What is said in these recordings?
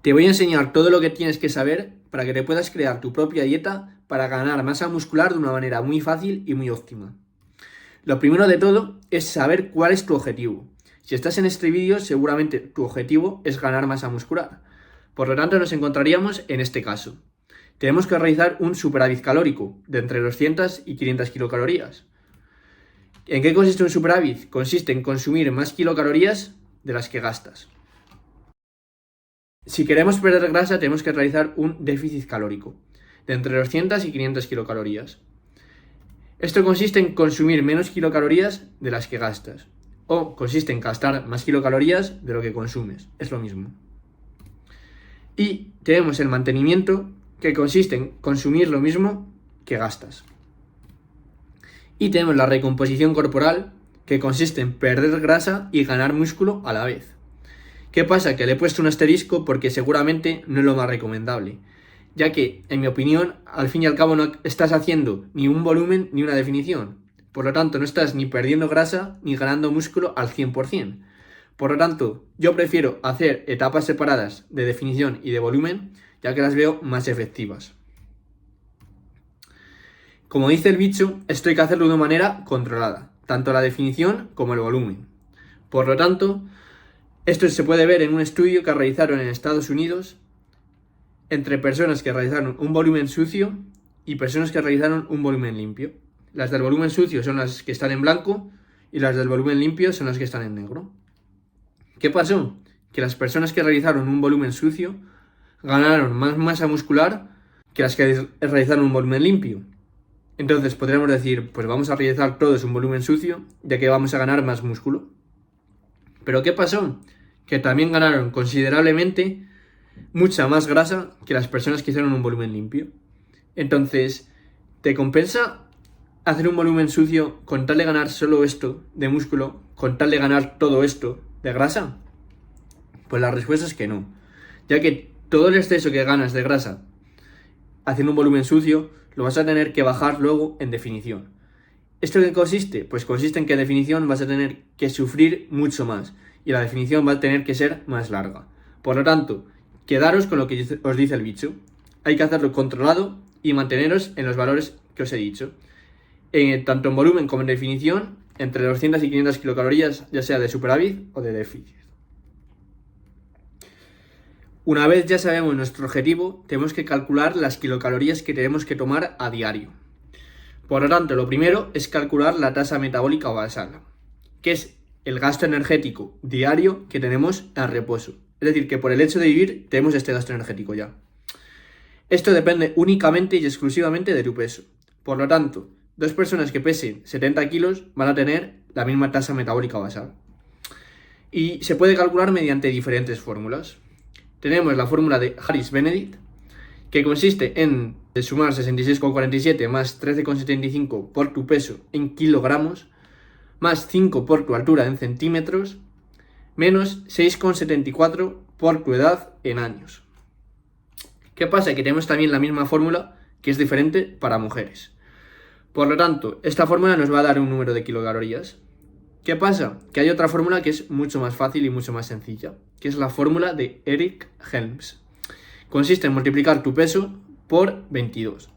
Te voy a enseñar todo lo que tienes que saber para que te puedas crear tu propia dieta para ganar masa muscular de una manera muy fácil y muy óptima. Lo primero de todo es saber cuál es tu objetivo. Si estás en este vídeo, seguramente tu objetivo es ganar masa muscular. Por lo tanto, nos encontraríamos en este caso. Tenemos que realizar un superávit calórico de entre 200 y 500 kilocalorías. ¿En qué consiste un superávit? Consiste en consumir más kilocalorías de las que gastas. Si queremos perder grasa, tenemos que realizar un déficit calórico de entre 200 y 500 kilocalorías. Esto consiste en consumir menos kilocalorías de las que gastas, o consiste en gastar más kilocalorías de lo que consumes, es lo mismo. Y tenemos el mantenimiento, que consiste en consumir lo mismo que gastas. Y tenemos la recomposición corporal, que consiste en perder grasa y ganar músculo a la vez. ¿Qué pasa? Que le he puesto un asterisco porque seguramente no es lo más recomendable, ya que, en mi opinión, al fin y al cabo no estás haciendo ni un volumen ni una definición. Por lo tanto, no estás ni perdiendo grasa ni ganando músculo al 100%. Por lo tanto, yo prefiero hacer etapas separadas de definición y de volumen, ya que las veo más efectivas. Como dice el bicho, esto hay que hacerlo de una manera controlada, tanto la definición como el volumen. Por lo tanto, esto se puede ver en un estudio que realizaron en Estados Unidos entre personas que realizaron un volumen sucio y personas que realizaron un volumen limpio. Las del volumen sucio son las que están en blanco y las del volumen limpio son las que están en negro. ¿Qué pasó? Que las personas que realizaron un volumen sucio ganaron más masa muscular que las que realizaron un volumen limpio. Entonces podríamos decir, pues vamos a realizar todos un volumen sucio, ya que vamos a ganar más músculo. ¿Pero qué pasó? Que también ganaron considerablemente mucha más grasa que las personas que hicieron un volumen limpio. Entonces, ¿te compensa hacer un volumen sucio con tal de ganar solo esto de músculo, con tal de ganar todo esto de grasa? Pues la respuesta es que no, ya que todo el exceso que ganas de grasa haciendo un volumen sucio lo vas a tener que bajar luego en definición. ¿Esto en qué consiste? Pues consiste en que en definición vas a tener que sufrir mucho más y la definición va a tener que ser más larga. Por lo tanto, quedaros con lo que os dice el bicho. Hay que hacerlo controlado y manteneros en los valores que os he dicho. Tanto en volumen como en definición, entre 200 y 500 kilocalorías, ya sea de superávit o de déficit. Una vez ya sabemos nuestro objetivo, tenemos que calcular las kilocalorías que tenemos que tomar a diario. Por lo tanto, lo primero es calcular la tasa metabólica basal, que es el gasto energético diario que tenemos en reposo. Es decir, que por el hecho de vivir tenemos este gasto energético ya. Esto depende únicamente y exclusivamente de tu peso. Por lo tanto, dos personas que pesen 70 kilos van a tener la misma tasa metabólica basal. Y se puede calcular mediante diferentes fórmulas. Tenemos la fórmula de Harris-Benedict, que consiste en sumar 66,47 más 13,75 por tu peso en kilogramos, más 5 por tu altura en centímetros, menos 6,74 por tu edad en años. ¿Qué pasa? Que tenemos también la misma fórmula, que es diferente para mujeres. Por lo tanto, esta fórmula nos va a dar un número de kilocalorías. ¿Qué pasa? Que hay otra fórmula que es mucho más fácil y mucho más sencilla, que es la fórmula de Eric Helms. Consiste en multiplicar tu peso por 22.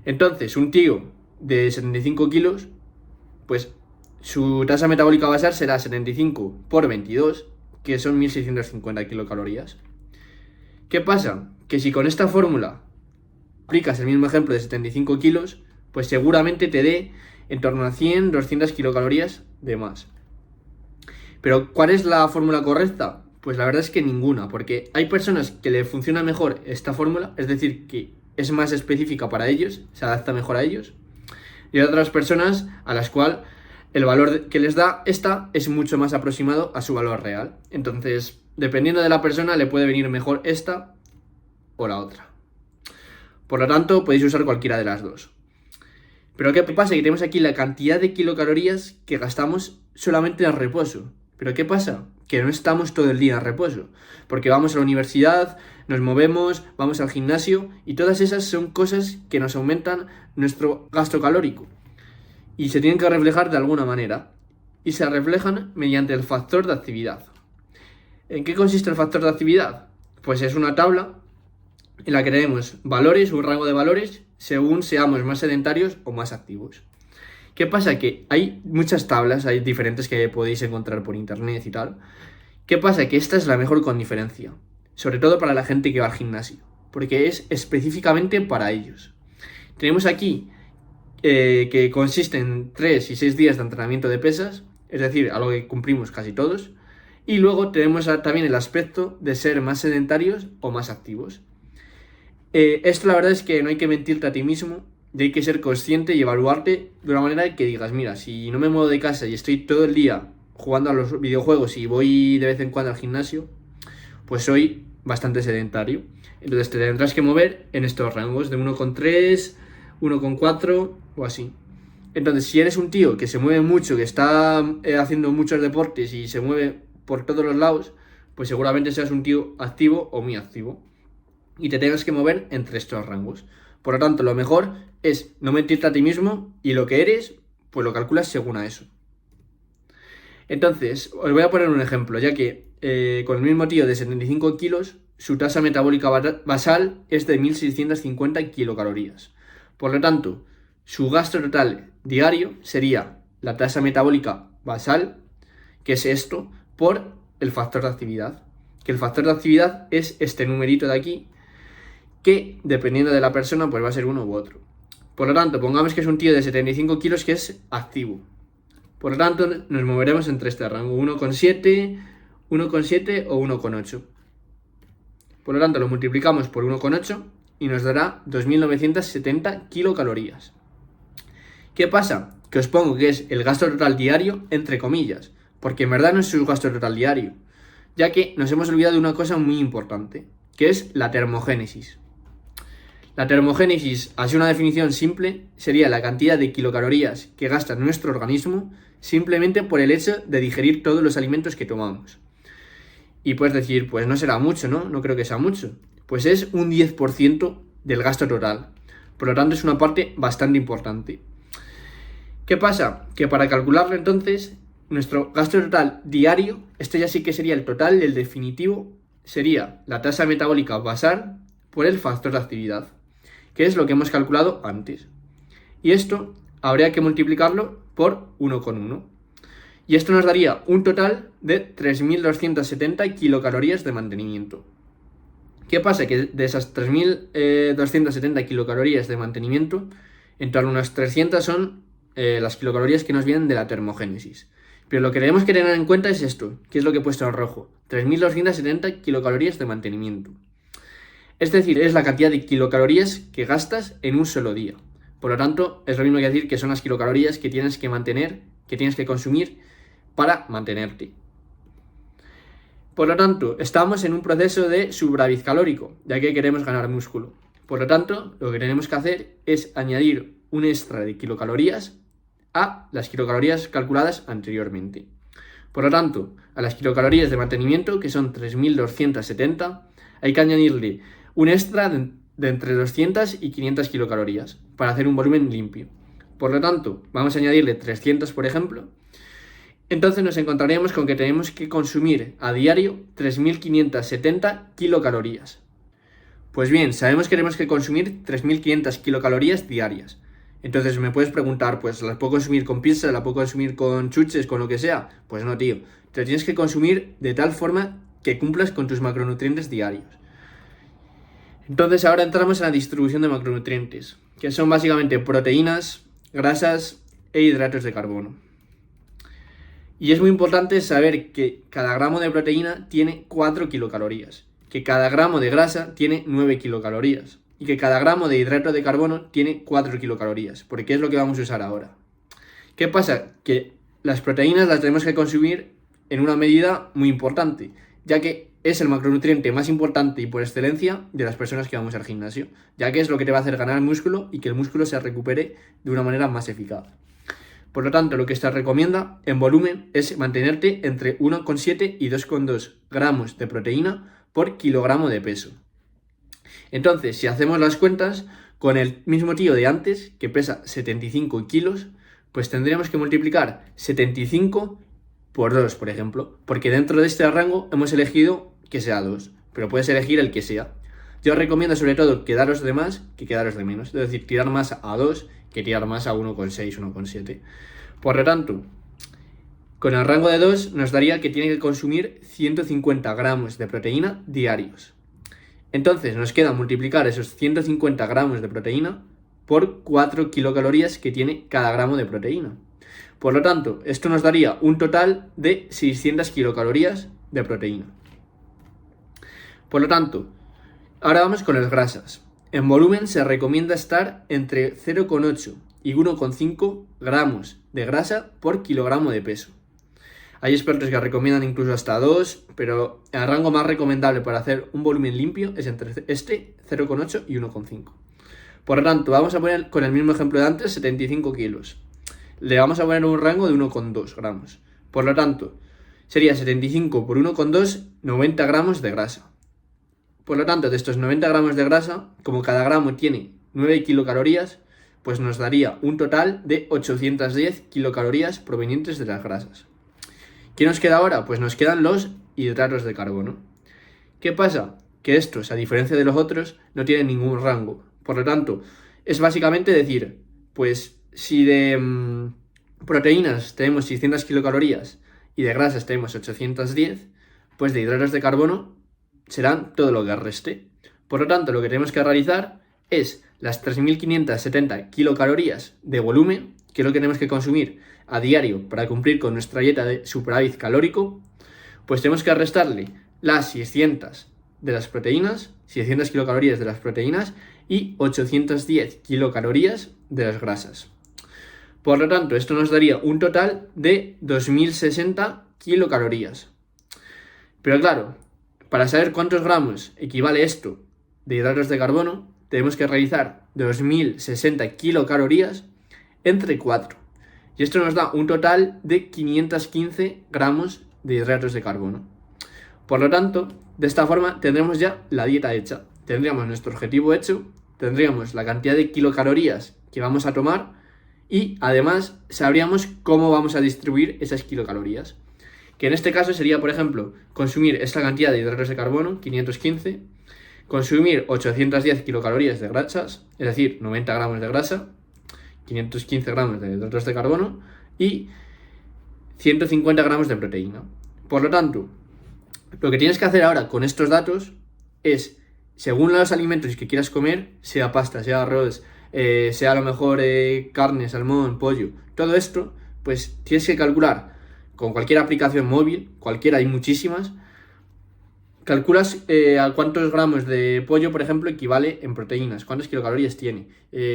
Entonces, un tío de 75 kilos, pues su tasa metabólica basal será 75 por 22, que son 1650 kilocalorías. ¿Qué pasa? Que si con esta fórmula aplicas el mismo ejemplo de 75 kilos, pues seguramente te dé en torno a 100-200 kilocalorías de más. Pero ¿cuál es la fórmula correcta? Pues la verdad es que ninguna, porque hay personas que le funciona mejor esta fórmula, es decir, que es más específica para ellos, se adapta mejor a ellos, y hay otras personas a las cuales el valor que les da esta es mucho más aproximado a su valor real. Entonces, dependiendo de la persona, le puede venir mejor esta o la otra. Por lo tanto, podéis usar cualquiera de las dos. Pero ¿qué pasa? Que tenemos aquí la cantidad de kilocalorías que gastamos solamente en reposo. ¿Pero qué pasa? Que no estamos todo el día en reposo, porque vamos a la universidad, nos movemos, vamos al gimnasio y todas esas son cosas que nos aumentan nuestro gasto calórico y se tienen que reflejar de alguna manera y se reflejan mediante el factor de actividad. ¿En qué consiste el factor de actividad? pues es una tabla en la que tenemos valores, un rango de valores, según seamos más sedentarios o más activos. ¿Qué pasa? Que hay muchas tablas, hay diferentes que podéis encontrar por internet y tal. ¿Qué pasa? Que esta es la mejor con diferencia, sobre todo para la gente que va al gimnasio, porque es específicamente para ellos. Tenemos aquí que consiste en 3 y 6 días de entrenamiento de pesas, es decir, algo que cumplimos casi todos, y luego tenemos también el aspecto de ser más sedentarios o más activos. Esto la verdad es que no hay que mentirte a ti mismo, y hay que ser consciente y evaluarte de una manera que digas, mira, si no me muevo de casa y estoy todo el día jugando a los videojuegos y voy de vez en cuando al gimnasio, pues soy bastante sedentario. Entonces te tendrás que mover en estos rangos de 1,3, 1,4 o así. Entonces, si eres un tío que se mueve mucho, que está haciendo muchos deportes y se mueve por todos los lados, pues seguramente seas un tío activo o muy activo. Y te tengas que mover entre estos rangos. Por lo tanto, lo mejor es no mentirte a ti mismo y lo que eres, pues lo calculas según a eso. Entonces, os voy a poner un ejemplo, ya que con el mismo tío de 75 kilos, su tasa metabólica basal es de 1650 kilocalorías. Por lo tanto, su gasto total diario sería la tasa metabólica basal, que es esto, por el factor de actividad. Que el factor de actividad es este numerito de aquí, que dependiendo de la persona, pues va a ser uno u otro. Por lo tanto, pongamos que es un tío de 75 kilos que es activo. Por lo tanto, nos moveremos entre este rango, 1,7, 1,7 o 1,8. Por lo tanto, lo multiplicamos por 1,8 y nos dará 2.970 kilocalorías. ¿Qué pasa? Que os pongo que es el gasto total diario, entre comillas, porque en verdad no es su gasto total diario, ya que nos hemos olvidado de una cosa muy importante, que es la termogénesis. La termogénesis, así una definición simple, sería la cantidad de kilocalorías que gasta nuestro organismo simplemente por el hecho de digerir todos los alimentos que tomamos. Y puedes decir, pues no será mucho, ¿no? No creo que sea mucho. Pues es un 10% del gasto total. Por lo tanto, es una parte bastante importante. ¿Qué pasa? Que para calcularlo entonces, nuestro gasto total diario, esto ya sí que sería el total, el definitivo, sería la tasa metabólica basal por el factor de actividad, que es lo que hemos calculado antes. Y esto habría que multiplicarlo por 1,1. Y esto nos daría un total de 3.270 kilocalorías de mantenimiento. ¿Qué pasa? Que de esas 3.270 kilocalorías de mantenimiento, en torno a unas 300 son las kilocalorías que nos vienen de la termogénesis. Pero lo que tenemos que tener en cuenta es esto, que es lo que he puesto en rojo, 3.270 kilocalorías de mantenimiento. Es decir, es la cantidad de kilocalorías que gastas en un solo día. Por lo tanto, es lo mismo que decir que son las kilocalorías que tienes que mantener, que tienes que consumir para mantenerte. Por lo tanto, estamos en un proceso de superávit calórico, ya que queremos ganar músculo. Por lo tanto, lo que tenemos que hacer es añadir un extra de kilocalorías a las kilocalorías calculadas anteriormente. Por lo tanto, a las kilocalorías de mantenimiento, que son 3.270, hay que añadirle un extra de entre 200 y 500 kilocalorías para hacer un volumen limpio. Por lo tanto, vamos a añadirle 300, por ejemplo. Entonces nos encontraríamos con que tenemos que consumir a diario 3.570 kilocalorías. Pues bien, sabemos que tenemos que consumir 3.500 kilocalorías diarias. Entonces me puedes preguntar, pues ¿las puedo consumir con pizza? ¿La puedo consumir con chuches? ¿Con lo que sea? Pues no, tío. Te tienes que consumir de tal forma que cumplas con tus macronutrientes diarios. Entonces ahora entramos en la distribución de macronutrientes, que son básicamente proteínas, grasas e hidratos de carbono. Y es muy importante saber que cada gramo de proteína tiene 4 kilocalorías, que cada gramo de grasa tiene 9 kilocalorías y que cada gramo de hidrato de carbono tiene 4 kilocalorías, porque es lo que vamos a usar ahora. ¿Qué pasa? Que las proteínas las tenemos que consumir en una medida muy importante, ya que es el macronutriente más importante y por excelencia de las personas que vamos al gimnasio, ya que es lo que te va a hacer ganar músculo y que el músculo se recupere de una manera más eficaz. Por lo tanto, lo que se recomienda en volumen es mantenerte entre 1,7 y 2,2 gramos de proteína por kilogramo de peso. Entonces, si hacemos las cuentas, con el mismo tío de antes, que pesa 75 kilos, pues tendríamos que multiplicar 75 por 2, por ejemplo, porque dentro de este rango hemos elegido que sea 2. pero puedes elegir el que sea. Yo os recomiendo sobre todo quedaros de más que quedaros de menos, es decir, tirar más a 2 que tirar más a 1,6, 1,7. Por lo tanto, con el rango de 2 nos daría que tiene que consumir 150 gramos de proteína diarios. Entonces nos queda multiplicar esos 150 gramos de proteína por 4 kilocalorías que tiene cada gramo de proteína. Por lo tanto, esto nos daría un total de 600 kilocalorías de proteína. Por lo tanto, ahora vamos con las grasas. En volumen se recomienda estar entre 0,8 y 1,5 gramos de grasa por kilogramo de peso. Hay expertos que recomiendan incluso hasta 2, pero el rango más recomendable para hacer un volumen limpio es entre 0,8 y 1,5. Por lo tanto, vamos a poner con el mismo ejemplo de antes 75 kilos. Le vamos a poner un rango de 1,2 gramos. Por lo tanto, sería 75 por 1,2, 90 gramos de grasa. Por lo tanto, de estos 90 gramos de grasa, como cada gramo tiene 9 kilocalorías, pues nos daría un total de 810 kilocalorías provenientes de las grasas. ¿Qué nos queda ahora? Pues nos quedan los hidratos de carbono. ¿Qué pasa? Que estos, a diferencia de los otros, no tienen ningún rango. Por lo tanto, es básicamente decir, pues si de proteínas tenemos 600 kilocalorías y de grasas tenemos 810, pues de hidratos de carbono serán todo lo que reste. Por lo tanto, lo que tenemos que realizar es las 3.570 kilocalorías de volumen, que es lo que tenemos que consumir a diario para cumplir con nuestra dieta de superávit calórico, pues tenemos que restarle las 600 de las proteínas, 600 kilocalorías de las proteínas y 810 kilocalorías de las grasas. Por lo tanto, esto nos daría un total de 2.060 kilocalorías. Pero claro, para saber cuántos gramos equivale esto de hidratos de carbono, tenemos que realizar 2.060 kilocalorías entre 4. Y esto nos da un total de 515 gramos de hidratos de carbono. Por lo tanto, de esta forma tendremos ya la dieta hecha. Tendríamos nuestro objetivo hecho, tendríamos la cantidad de kilocalorías que vamos a tomar y además sabríamos cómo vamos a distribuir esas kilocalorías. Que en este caso sería, por ejemplo, consumir esta cantidad de hidratos de carbono, 515, consumir 810 kilocalorías de grasas, es decir, 90 gramos de grasa, 515 gramos de hidratos de carbono y 150 gramos de proteína. Por lo tanto, lo que tienes que hacer ahora con estos datos es, según los alimentos que quieras comer, sea pasta, sea arroz, sea a lo mejor carne, salmón, pollo, todo esto, pues tienes que calcular con cualquier aplicación móvil, cualquiera, hay muchísimas. Calculas a cuántos gramos de pollo, por ejemplo, equivale en proteínas, cuántas kilocalorías tiene,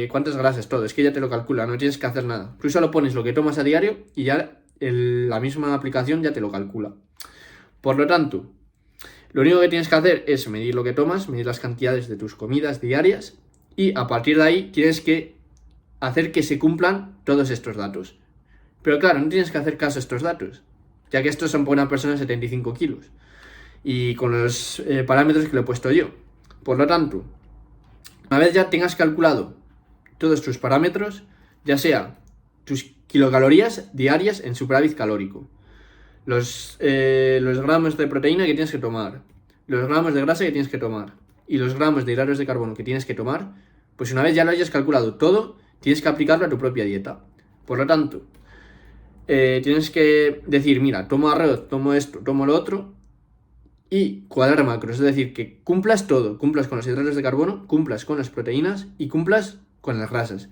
cuántas grasas, todo. Es que ya te lo calcula, no tienes que hacer nada. Tú solo pones lo que tomas a diario y ya la misma aplicación ya te lo calcula. Por lo tanto, lo único que tienes que hacer es medir lo que tomas, medir las cantidades de tus comidas diarias y a partir de ahí tienes que hacer que se cumplan todos estos datos. Pero claro, no tienes que hacer caso a estos datos, ya que estos son para una persona de 75 kilos. Y con los parámetros que le he puesto yo. Por lo tanto, una vez ya tengas calculado todos tus parámetros, ya sea tus kilocalorías diarias en superávit calórico, los gramos de proteína que tienes que tomar, los gramos de grasa que tienes que tomar y los gramos de hidratos de carbono que tienes que tomar, pues una vez ya lo hayas calculado todo, tienes que aplicarlo a tu propia dieta. Por lo tanto, tienes que decir, mira, tomo arroz, tomo esto, tomo lo otro, y cuadrar macros, es decir, que cumplas todo, cumplas con los hidratos de carbono, cumplas con las proteínas y cumplas con las grasas.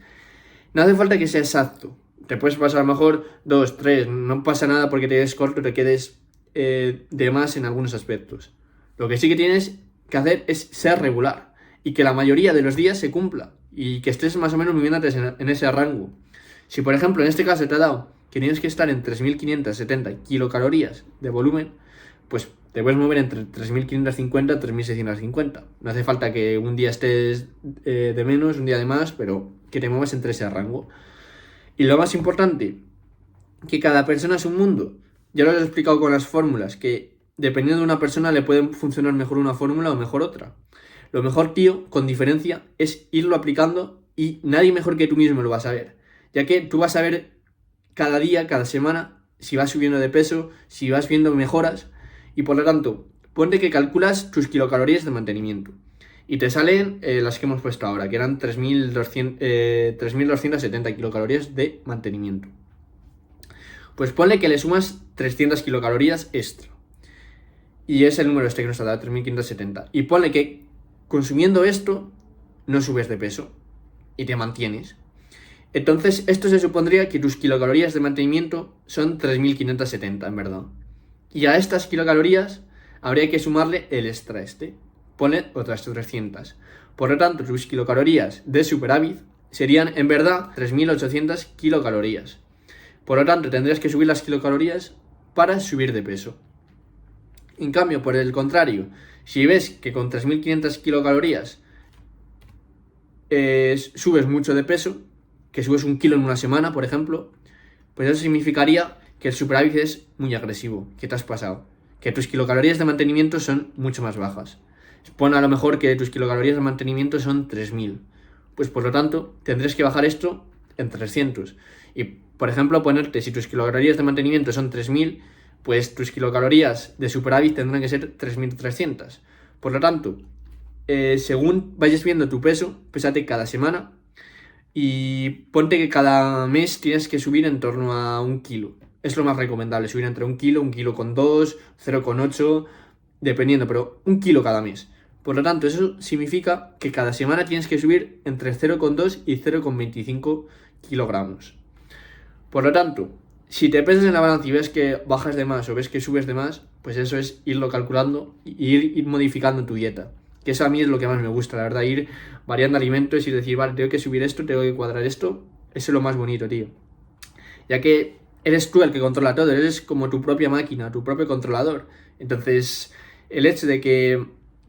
No hace falta que sea exacto, te puedes pasar a lo mejor 2, 3, no pasa nada porque te quedes corto, te quedes de más en algunos aspectos. Lo que sí que tienes que hacer es ser regular y que la mayoría de los días se cumpla y que estés más o menos moviéndote en ese rango. Si por ejemplo en este caso te ha dado que tienes que estar en 3.570 kilocalorías de volumen, pues te puedes mover entre 3.550 y 3.650. No hace falta que un día estés de menos, un día de más, pero que te muevas entre ese rango. Y lo más importante, que cada persona es un mundo. Ya lo he explicado con las fórmulas, que dependiendo de una persona le puede funcionar mejor una fórmula o mejor otra. Lo mejor, tío, con diferencia, es irlo aplicando y nadie mejor que tú mismo lo va a saber. Ya que tú vas a ver cada día, cada semana, si vas subiendo de peso, si vas viendo mejoras. Y por lo tanto, ponte que calculas tus kilocalorías de mantenimiento y te salen las que hemos puesto ahora, que eran 3.270 kilocalorías de mantenimiento. Pues ponle que le sumas 300 kilocalorías extra. Y es el número este que nos ha dado, 3.570. Y ponle que consumiendo esto no subes de peso y te mantienes. Entonces esto se supondría que tus kilocalorías de mantenimiento son 3.570 en verdad. Y a estas kilocalorías habría que sumarle el extra este. Ponle otras 300. Por lo tanto, tus kilocalorías de superávit serían en verdad 3.800 kilocalorías. Por lo tanto, tendrías que subir las kilocalorías para subir de peso. En cambio, por el contrario, si ves que con 3.500 kilocalorías subes mucho de peso, que subes 1 kilo en una semana, por ejemplo, pues eso significaría que el superávit es muy agresivo, que te has pasado, que tus kilocalorías de mantenimiento son mucho más bajas. Pon a lo mejor que tus kilocalorías de mantenimiento son 3.000, pues por lo tanto tendrás que bajar esto en 300 y, por ejemplo, ponerte, si tus kilocalorías de mantenimiento son 3.000, pues tus kilocalorías de superávit tendrán que ser 3.300. Por lo tanto, según vayas viendo tu peso, pésate cada semana y ponte que cada mes tienes que subir en torno a 1 kilo. Es lo más recomendable, subir entre 1 kilo, 1 kilo con 2, 0,8, dependiendo, pero 1 kilo cada mes. Por lo tanto, eso significa que cada semana tienes que subir entre 0,2 y 0,25 kilogramos. Por lo tanto, si te pesas en la balanza y ves que bajas de más o ves que subes de más, pues eso es irlo calculando y ir modificando tu dieta. Que eso a mí es lo que más me gusta, la verdad, ir variando alimentos y decir, vale, tengo que subir esto, tengo que cuadrar esto. Eso es lo más bonito, tío. Ya que eres tú el que controla todo, eres como tu propia máquina, tu propio controlador. Entonces, el hecho de que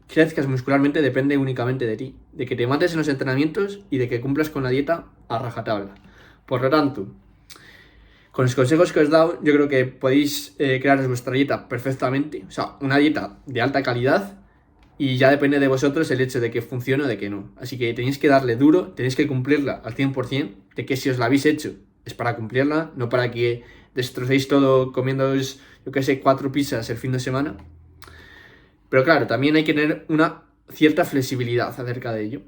crezcas muscularmente depende únicamente de ti, de que te mates en los entrenamientos y de que cumplas con la dieta a rajatabla. Por lo tanto, con los consejos que os he dado, yo creo que podéis crearos vuestra dieta perfectamente, o sea, una dieta de alta calidad, y ya depende de vosotros el hecho de que funcione o de que no. Así que tenéis que darle duro, tenéis que cumplirla al 100%, de que si os la habéis hecho es para cumplirla, no para que destrocéis todo comiéndoos, yo qué sé, 4 pizzas el fin de semana. Pero claro, también hay que tener una cierta flexibilidad acerca de ello,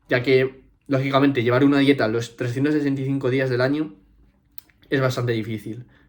ya que, lógicamente, llevar una dieta los 365 días del año es bastante difícil.